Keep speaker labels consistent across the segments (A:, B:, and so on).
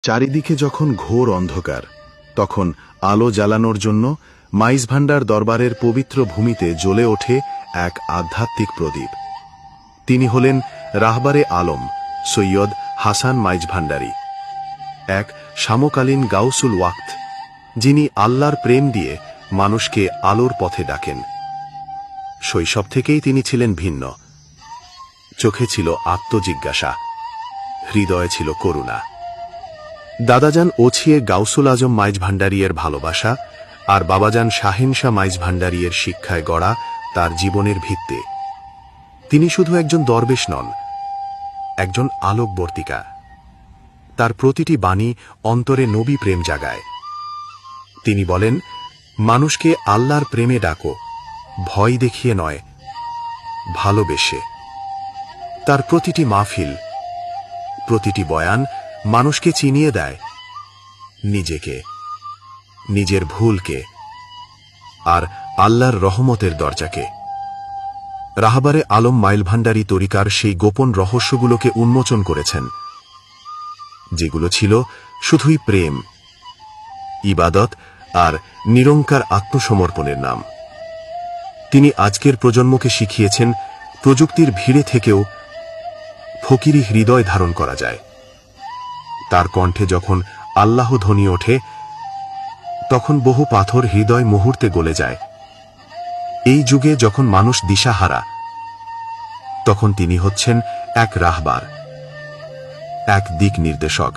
A: চারিদিকে যখন ঘোর অন্ধকার, তখন আলো জ্বালানোর জন্য মাইজ ভান্ডার দরবারের পবিত্র ভূমিতে জ্বলে ওঠে এক আধ্যাত্মিক প্রদীপ। তিনি হলেন রাহবারে আলম সৈয়দ হাসান মাইজ ভান্ডারী, এক সমকালীন গাউসুল ওয়াক্ত, যিনি আল্লাহর প্রেম দিয়ে মানুষকে আলোর পথে ডাকেন। শৈশব থেকেই তিনি ছিলেন ভিন্ন। চোখে ছিল আত্মজিজ্ঞাসা, হৃদয়ে ছিল করুণা। দাদাজান ওছিয়ে গাউসুল আজম মাইজ ভান্ডারীর ভালোবাসা আর বাবাজান শাহিন শাহ মাইজ ভান্ডারীর শিক্ষায় গড়া তার জীবনের ভিত্তি। তিনি শুধু একজন দরবেশ নন, একজন আলোকবর্তিকা। তার প্রতিটি বাণী অন্তরে নবী প্রেম জাগায়। তিনি বলেন, মানুষকে আল্লাহর প্রেমে ডাকো, ভয় দেখিয়ে নয়, ভালোবেসে। তার প্রতিটি মাহফিল, প্রতিটি বয়ান মানুষকে চিনিয়ে দেয় নিজেকে, নিজের ভুলকে আর আল্লাহর রহমতের দরজাকে। রাহবারে আলম মাইল ভান্ডারী তরিকার সেই গোপন রহস্যগুলোকে উন্মোচন করেছেন, যেগুলো ছিল শুধুই প্রেম, ইবাদত আর নিরঙ্কার আত্মসমর্পণের নাম। তিনি আজকের প্রজন্মকে শিখিয়েছেন, প্রযুক্তির ভিড়ে থেকেও ফকিরি হৃদয় ধারণ করা যায়। তার কণ্ঠে যখন আল্লাহ ধ্বনি ওঠে, তখন বহু পাথর হৃদয় মুহূর্তে গলে যায়। এই যুগে যখন মানুষ দিশাহারা, তখন তিনি হচ্ছেন এক রাহবার, এক দিক নির্দেশক,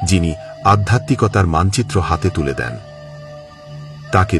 A: যিনি আধ্যাত্মিকতার মানচিত্র হাতে তুলে দেন। তাকে